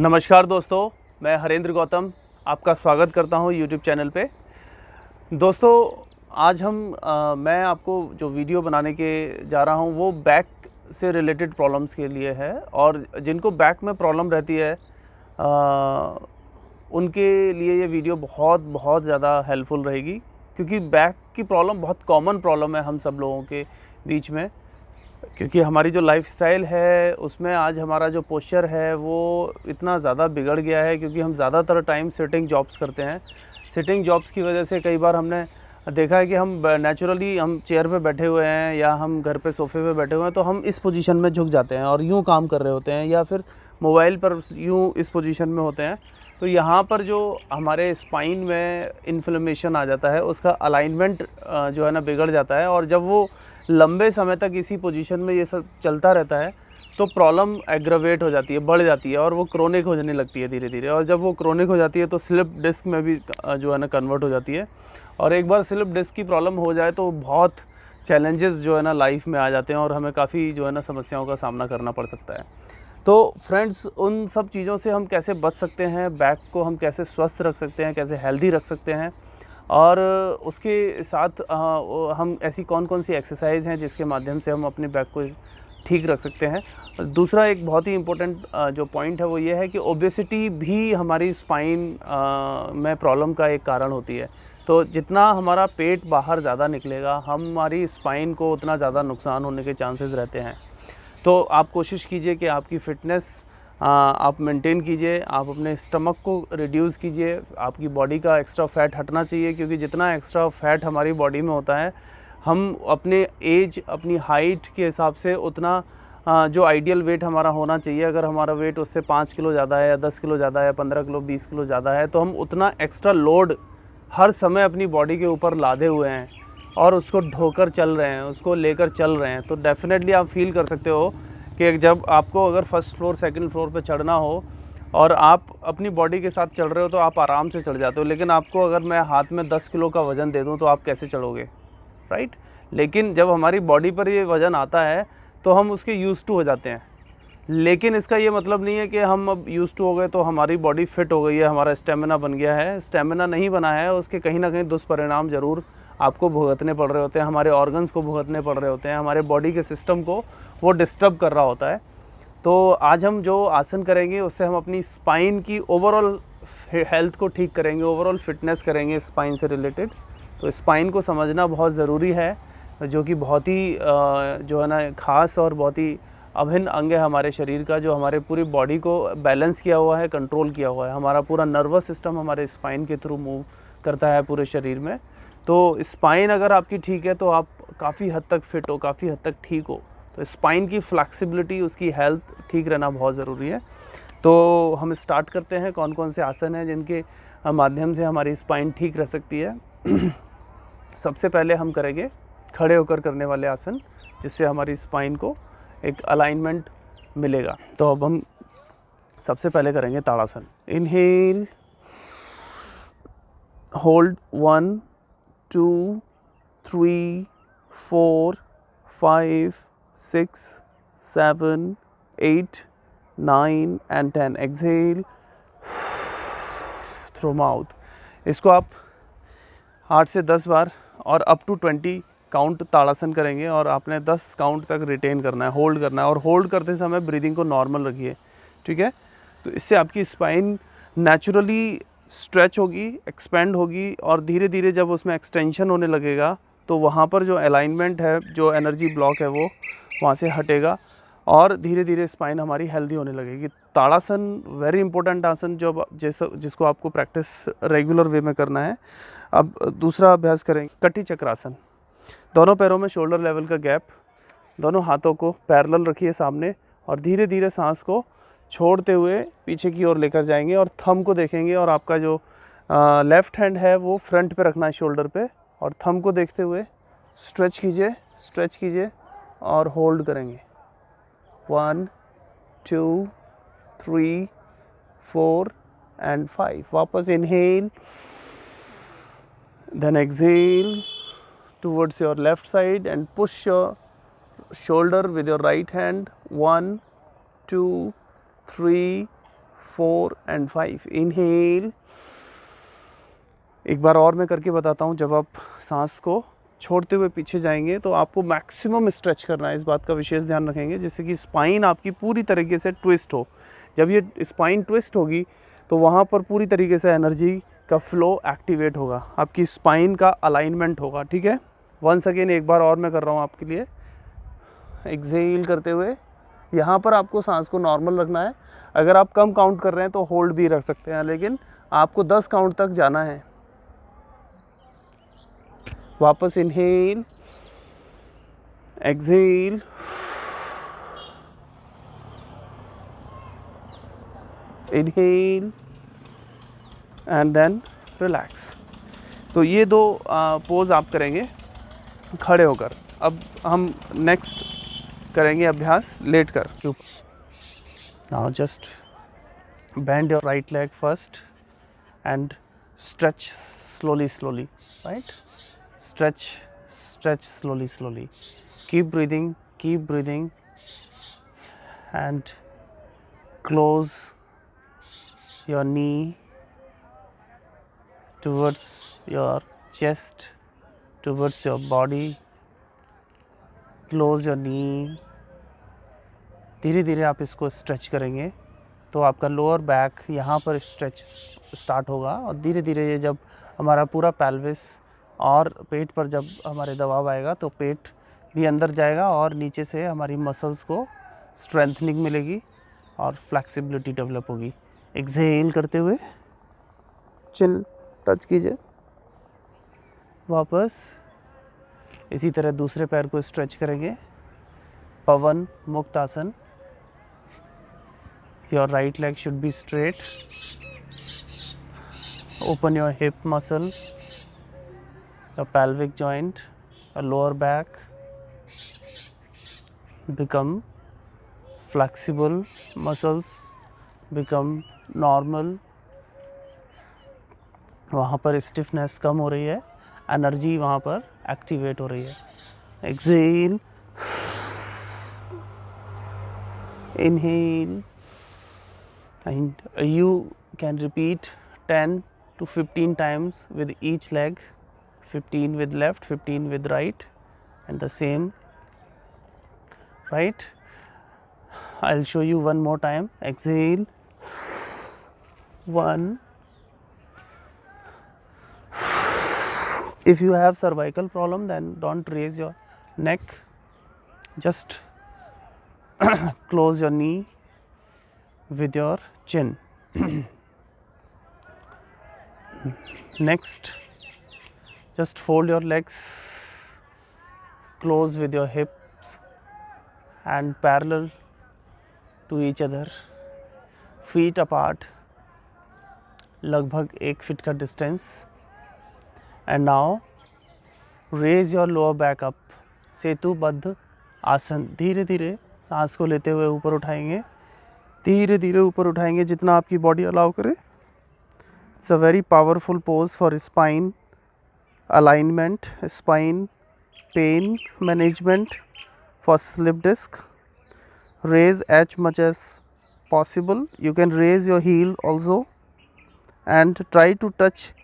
नमस्कार दोस्तों, मैं हरेंद्र गौतम आपका स्वागत करता हूं यूट्यूब चैनल पे। दोस्तों, आज मैं आपको जो वीडियो बनाने के जा रहा हूं वो बैक से रिलेटेड प्रॉब्लम्स के लिए है। और जिनको बैक में प्रॉब्लम रहती है उनके लिए ये वीडियो बहुत ज़्यादा हेल्पफुल रहेगी, क्योंकि बैक की प्रॉब्लम बहुत कॉमन प्रॉब्लम है हम सब लोगों के बीच में। क्योंकि हमारी जो लाइफ़स्टाइल है उसमें आज हमारा जो पोस्चर है वो इतना ज़्यादा बिगड़ गया है, क्योंकि हम ज़्यादातर टाइम सिटिंग जॉब्स करते हैं। सिटिंग जॉब्स की वजह से कई बार हमने देखा है कि हम नेचुरली हम चेयर पे बैठे हुए हैं या हम घर पे सोफ़े पे बैठे हुए हैं तो हम इस पोजीशन में झुक जाते हैं और यूँ काम कर रहे होते हैं, या फिर मोबाइल पर यूँ इस पोजीशन में होते हैं। तो यहाँ पर जो हमारे स्पाइन में इन्फ्लेमेशन आ जाता है, उसका अलाइनमेंट जो है ना बिगड़ जाता है। और जब वो लंबे समय तक इसी पोजीशन में ये सब चलता रहता है तो प्रॉब्लम एग्रवेट हो जाती है, बढ़ जाती है और वो क्रोनिक हो जाने लगती है धीरे धीरे। और जब वो क्रोनिक हो जाती है तो स्लिप डिस्क में भी जो है ना कन्वर्ट हो जाती है। और एक बार स्लिप डिस्क की प्रॉब्लम हो जाए तो बहुत चैलेंजेस जो है ना लाइफ में आ जाते हैं और हमें काफ़ी जो है ना समस्याओं का सामना करना पड़ सकता है। तो फ्रेंड्स, उन सब चीज़ों से हम कैसे बच सकते हैं, बैक को हम कैसे स्वस्थ रख सकते हैं, कैसे हेल्दी रख सकते हैं, और उसके साथ हम ऐसी कौन-कौन सी एक्सरसाइज हैं जिसके माध्यम से हम अपने बैक को ठीक रख सकते हैं। दूसरा एक बहुत ही इम्पोर्टेंट जो पॉइंट है वो ये है कि ओबेसिटी भी हमारी स्पाइन में प्रॉब्लम का एक कारण होती है। तो जितना हमारा पेट बाहर ज़्यादा निकलेगा, हमारी स्पाइन को उतना ज़्यादा नुकसान होने के चांसेस रहते हैं। तो आप कोशिश कीजिए कि आपकी फ़िटनेस आप मेंटेन कीजिए, आप अपने स्टमक को रिड्यूस कीजिए, आपकी बॉडी का एक्स्ट्रा फ़ैट हटना चाहिए, क्योंकि जितना एक्स्ट्रा फ़ैट हमारी बॉडी में होता है, हम अपने एज, अपनी हाइट के हिसाब से उतना जो आइडियल वेट हमारा होना चाहिए, अगर हमारा वेट उससे 5 किलो ज़्यादा है या 10 किलो ज़्यादा है, 15 किलो 20 किलो ज़्यादा है, तो हम उतना एक्स्ट्रा लोड हर समय अपनी बॉडी के ऊपर लादे हुए हैं और उसको ढोकर चल रहे हैं, उसको लेकर चल रहे हैं। तो डेफ़िनेटली आप फ़ील कर सकते हो कि जब आपको अगर फर्स्ट फ्लोर सेकंड फ्लोर पे चढ़ना हो और आप अपनी बॉडी के साथ चढ़ रहे हो तो आप आराम से चढ़ जाते हो, लेकिन आपको अगर मैं हाथ में 10 किलो का वज़न दे दूं तो आप कैसे चढ़ोगे, राइट? लेकिन जब हमारी बॉडी पर ये वज़न आता है तो हम उसके यूज़ टू हो जाते हैं। लेकिन इसका ये मतलब नहीं है कि हम अब यूज़ टू हो गए तो हमारी बॉडी फिट हो गई है, हमारा स्टेमिना बन गया है। स्टेमिना नहीं बना है, उसके कहीं ना कहीं दुष्परिणाम ज़रूर आपको भुगतने पड़ रहे होते हैं, हमारे ऑर्गन्स को भुगतने पड़ रहे होते हैं, हमारे बॉडी के सिस्टम को वो डिस्टर्ब कर रहा होता है। तो आज हम जो आसन करेंगे उससे हम अपनी स्पाइन की ओवरऑल हेल्थ को ठीक करेंगे, ओवरऑल फिटनेस करेंगे स्पाइन से रिलेटेड। तो स्पाइन को समझना बहुत ज़रूरी है, जो कि बहुत ही जो है ना ख़ास और बहुत ही अभिन्न अंग है हमारे शरीर का, जो हमारे पूरी बॉडी को बैलेंस किया हुआ है, कंट्रोल किया हुआ है। हमारा पूरा नर्वस सिस्टम हमारे स्पाइन के थ्रू मूव करता है पूरे शरीर में। तो स्पाइन अगर आपकी ठीक है तो आप काफ़ी हद तक फिट हो, काफ़ी हद तक ठीक हो। तो स्पाइन की फ्लेक्सिबिलिटी, उसकी हेल्थ ठीक रहना बहुत ज़रूरी है। तो हम स्टार्ट करते हैं, कौन कौन से आसन हैं जिनके माध्यम से हमारी स्पाइन ठीक रह सकती है। सबसे पहले हम करेंगे खड़े होकर करने वाले आसन, जिससे हमारी स्पाइन को एक अलाइनमेंट मिलेगा। तो अब हम सबसे पहले करेंगे Tadasana. Inhale, hold 1 2 3 4 5 6 7 8 9 and 10। Exhale through mouth. इसको आप 8 से 10 बार और अप टू 20 काउंट ताड़ासन करेंगे, और आपने 10 काउंट तक रिटेन करना है, होल्ड करना है। और होल्ड करते समय ब्रीदिंग को नॉर्मल रखिए, ठीक है? तो इससे आपकी स्पाइन नेचुरली स्ट्रेच होगी, एक्सपेंड होगी, और धीरे धीरे जब उसमें एक्सटेंशन होने लगेगा तो वहाँ पर जो अलाइनमेंट है, जो एनर्जी ब्लॉक है, वो वहाँ से हटेगा और धीरे धीरे स्पाइन हमारी हेल्दी होने लगेगी। ताड़ासन वेरी इंपॉर्टेंट आसन, जो जिसको आपको प्रैक्टिस रेगुलर वे में करना है। अब दूसरा अभ्यास करेंगे कटी चक्रासन। दोनों पैरों में शोल्डर लेवल का गैप, दोनों हाथों को पैरेलल रखिए सामने, और धीरे धीरे सांस को छोड़ते हुए पीछे की ओर लेकर जाएंगे और थंब को देखेंगे, और आपका जो लेफ़्ट हैंड है वो फ्रंट पे रखना है शोल्डर पे, और थंब को देखते हुए स्ट्रेच कीजिए और होल्ड करेंगे। 1 2 3 4 and 5। वापस inhale, then exhale towards your left side and push your shoulder with your right hand। 1 2 3 4 and 5. Inhale. एक बार और मैं करके बताता हूँ. जब आप सांस को छोड़ते हुए पीछे जाएंगे तो आपको मैक्सिमम स्ट्रेच करना है. इस बात का विशेष ध्यान रखेंगे जिससे कि स्पाइन आपकी पूरी तरीके से ट्विस्ट हो. जब ये स्पाइन ट्विस्ट होगी तो वहाँ पर पूरी तरीके से एनर्जी का फ्लो एक्टिवेट होगा, आपकी स्पाइन का अलाइनमेंट होगा. ठीक है. वंस अगेन एक बार और मैं कर रहा हूँ आपके लिए. एक्सहेल करते हुए यहाँ पर आपको सांस को नॉर्मल रखना है. अगर आप कम काउंट कर रहे हैं तो होल्ड भी रख सकते हैं, लेकिन आपको 10 काउंट तक जाना है. वापस inhale, exhale, inhale and then relax. तो ये 2 पोज आप करेंगे खड़े होकर. अब हम नेक्स्ट करेंगे अभ्यास लेट कर के ऊपर. Now just bend your right leg first and stretch slowly, right? Stretch slowly. Keep breathing and close your knee towards your chest, towards your body. Close your knee. धीरे धीरे आप इसको स्ट्रेच करेंगे तो आपका लोअर बैक यहाँ पर stretch start होगा और धीरे धीरे ये जब हमारा पूरा पेल्विस और पेट पर जब हमारे दबाव आएगा तो पेट भी अंदर जाएगा और नीचे से हमारी मसल्स को स्ट्रेंथनिंग मिलेगी और फ्लेक्सिबिलिटी डेवलप होगी. एक्सहेल करते हुए चिन टच कीजिए. वापस इसी तरह दूसरे पैर को स्ट्रेच करेंगे. पवन मुक्त आसन. Your right leg should be straight. Open your hip muscle, your pelvic joint, your lower back become flexible, muscles become normal. वहाँ पर stiffness कम हो रही है, एनर्जी वहाँ पर एक्टिवेट हो रही है. Exhale, inhale and you can repeat 10 to 15 times with each leg. 15 with left, 15 with right, and the same right. I'll show you one more time. Exhale, 1. If you have cervical problem, then don't raise your neck. Just close your knee with your chin. Next, just fold your legs close with your hips and parallel to each other. Feet apart, लगभग 1 feet का distance. And now raise your lower back up. सेतुबद्ध आसन. धीरे धीरे सांस को लेते हुए ऊपर उठाएंगे. धीरे धीरे ऊपर उठाएंगे जितना आपकी बॉडी अलाउ करे. It's a very powerful pose for spine alignment, spine pain management, for slip disc. Raise as much as possible. You can raise your heel also and try to touch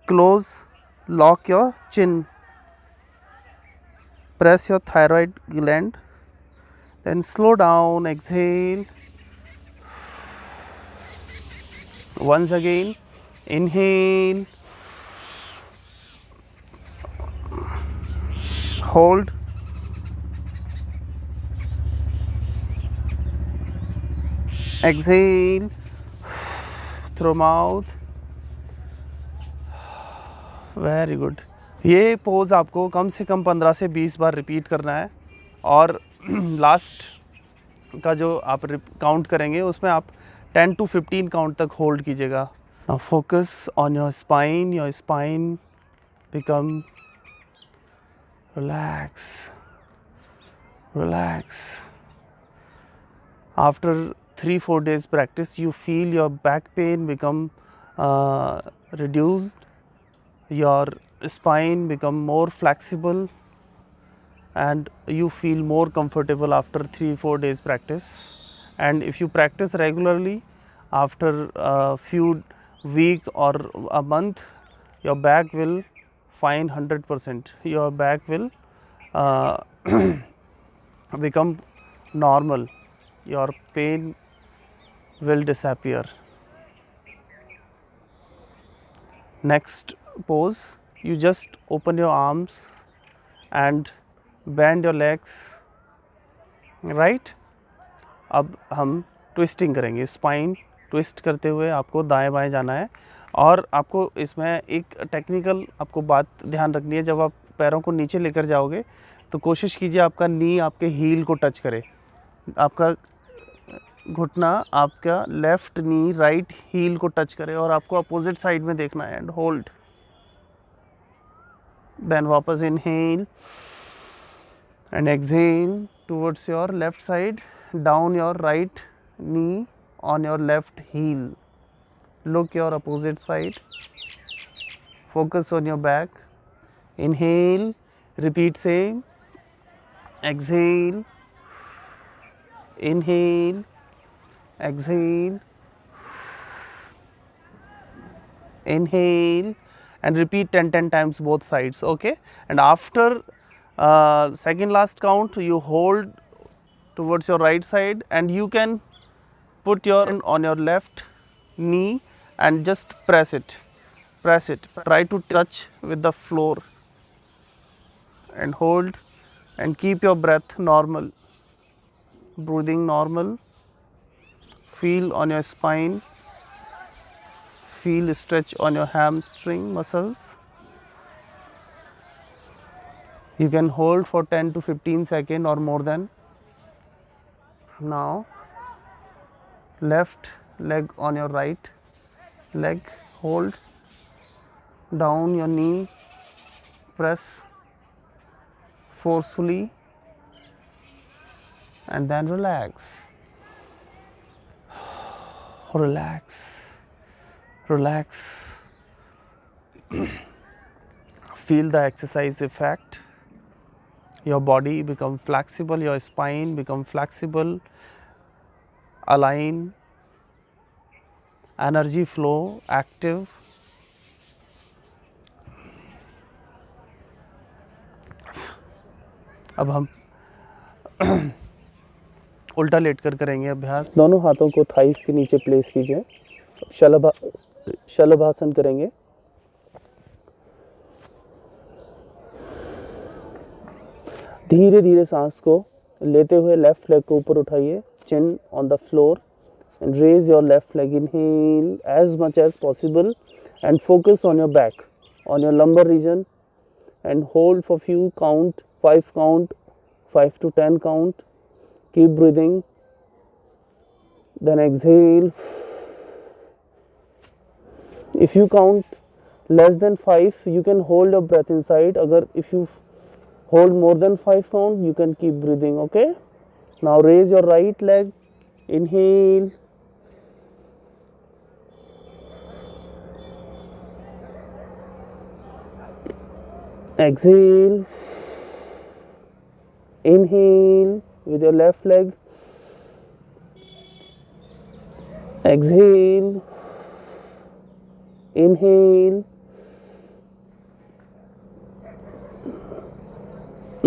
close, lock your chin, press your thyroid gland, then slow down. Exhale. Once again, inhale, hold, exhale through mouth. Very good. ये pose आपको कम से कम 15 से 20 बार repeat करना है और last का जो आप काउंट करेंगे उसमें आप 10 to 15 काउंट तक होल्ड कीजिएगा. Now focus on your spine become relax. After 3-4 days practice, you feel your back pain become reduced, your spine become more flexible, and you feel more comfortable after 3-4 days practice. and if you practice regularly, after a few week or a month, your back will find 100%. Your back will become normal. Your pain will disappear. Next pose, you just open your arms and bend your legs, right? अब हम twisting करेंगे, spine twist करते हुए आपको दाएं बाएं जाना है। और आपको इसमें एक टेक्निकल आपको बात ध्यान रखनी है, जब आप पैरों को नीचे लेकर जाओगे तो कोशिश कीजिए आपका नी आपके हील को टच करे, आपका घुटना आपका लेफ्ट नी राइट हील को टच करे, और आपको अपोजिट साइड में देखना है। एंड होल्ड, देन वापस inhale and exhale towards your left side, down your right knee on your left heel, look your opposite side, focus on your back, inhale, repeat same, exhale, inhale, exhale, inhale, and repeat 10 times both sides, okay? And after second last count, you hold towards your right side, and you can put your hand on your left knee and just press it, try to touch with the floor, and hold and keep your breath normal, breathing normal. Feel on your spine, feel stretch on your hamstring muscles. You can hold for 10 to 15 seconds or more than. Now left leg on your right leg, hold down your knee, press forcefully, and then relax, relax, relax. Feel the exercise effect. Your body become flexible, your spine become flexible, align, energy flow active. अब हम उल्टा लेटकर करेंगे अभ्यास। दोनों हाथों को thighs के नीचे प्लेस कीजिए, शलभासन करेंगे। धीरे धीरे सांस को लेते हुए लेफ्ट लेग को ऊपर उठाइए, chin on the floor, and raise your left leg, inhale as much as possible and focus on your back, on your lumbar region, and hold for few count, 5 count, 5 to 10 count, keep breathing, then exhale. If you count less than 5, you can hold your breath inside. If you hold more than 5 count, you can keep breathing, okay? Now raise your right leg, inhale, exhale, inhale with your left leg, exhale, inhale,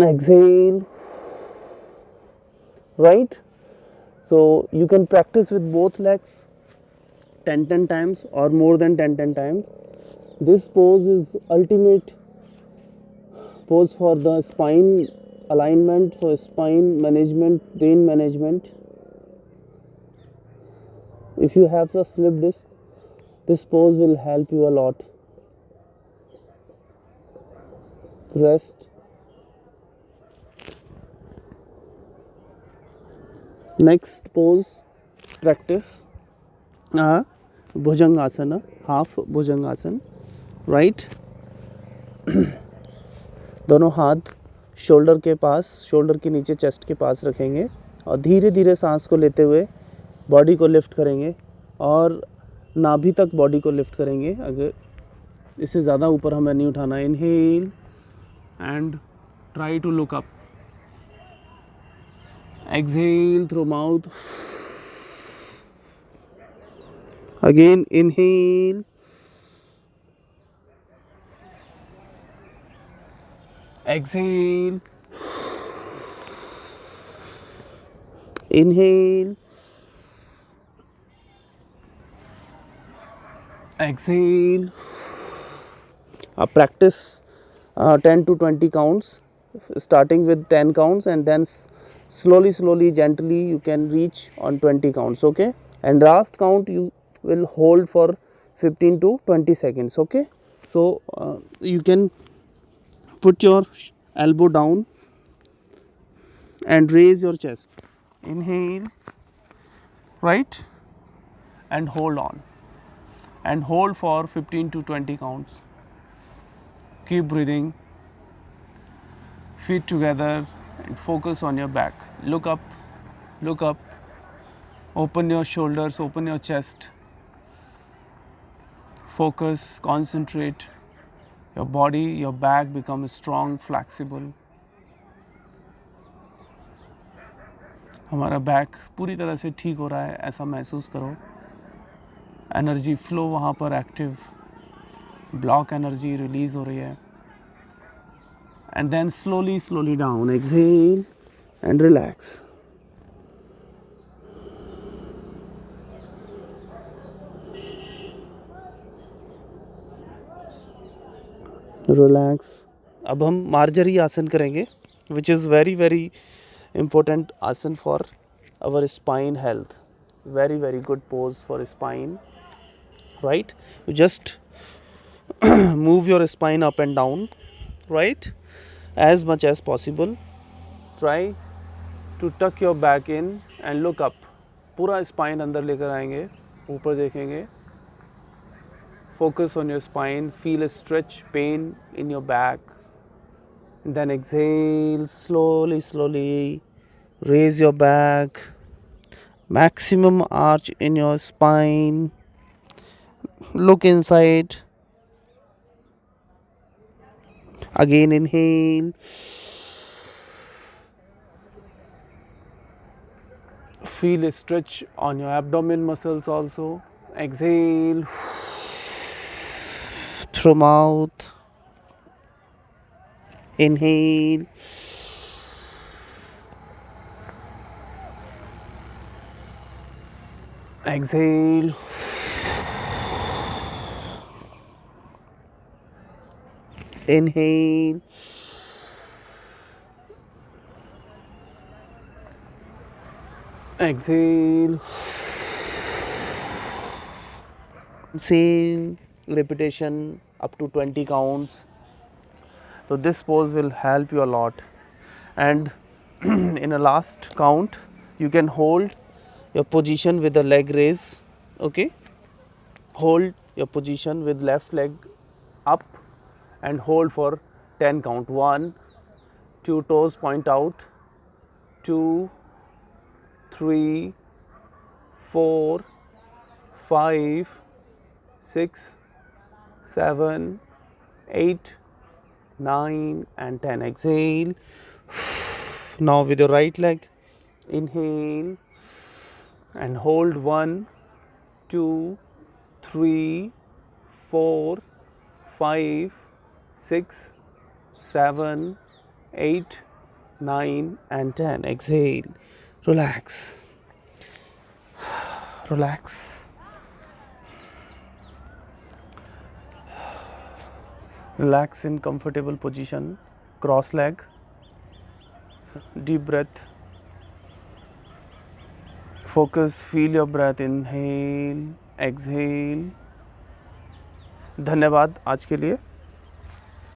exhale, right? So you can practice with both legs 10 times or more than 10 times. This pose is ultimate pose for the spine alignment, for spine management, pain management. If you have a slip disc, this pose will help you a lot. Rest. Next pose, practice Bhujangasana, half Bhujangasana, right? दोनों हाथ shoulder के पास, shoulder के नीचे chest के पास रखेंगे और धीरे धीरे सांस को लेते हुए बॉडी को लिफ्ट करेंगे और नाभि तक बॉडी को लिफ्ट करेंगे। अगर इससे ज़्यादा ऊपर हमें नहीं उठाना। Inhale and try to look up, exhale through mouth, Again, inhale. Exhale. Inhale. Exhale. Practice 10 to 20 counts, starting with 10 counts, and then slowly gently you can reach on 20 counts. Okay, and last count you will hold for 15 to 20 seconds. Okay, so you can put your elbow down and raise your chest. Inhale, right, and hold on, and hold for 15 to 20 counts. Keep breathing, feet together, and focus on your back. Look up, look up, open your shoulders, open your chest. Focus, concentrate. Your body, your back becomes strong, flexible. हमारा back पूरी तरह से ठीक हो रहा है, ऐसा महसूस करो. एनर्जी फ्लो वहाँ पर एक्टिव, ब्लॉक एनर्जी रिलीज हो रही है. And then slowly down. Exhale and relax. Relax. अब हम मार्जरी आसन करेंगे, which is very important asana for our spine health. Very good pose for spine, right? You just move your spine up and down, right, as much as possible. Try to tuck your back in and look up. पूरा spine अंदर लेकर आएंगे, ऊपर देखेंगे. Focus on your spine, feel a stretch, pain in your back. And then exhale slowly. Raise your back, maximum arch in your spine. Look inside. Again, inhale. Feel a stretch on your abdomen muscles also. Exhale through mouth. Inhale. Exhale. Inhale. Exhale. Same repetition up to 20 counts. So this pose will help you a lot. And in a last count, you can hold your position with the leg raise. Okay, hold your position with left leg up and hold for 10 count. 1, 2 toes point out, 2, 3, 4, 5, 6, 7, 8, 9 and 10. Exhale. Now with your right leg, inhale and hold 1, 2, 3, 4, 5, 6, 7, 8, 9 and 10. Exhale. Relax. Relax. Relax in comfortable position. Cross leg. Deep breath. Focus, feel your breath. Inhale, exhale. धन्यवाद आज के लिए.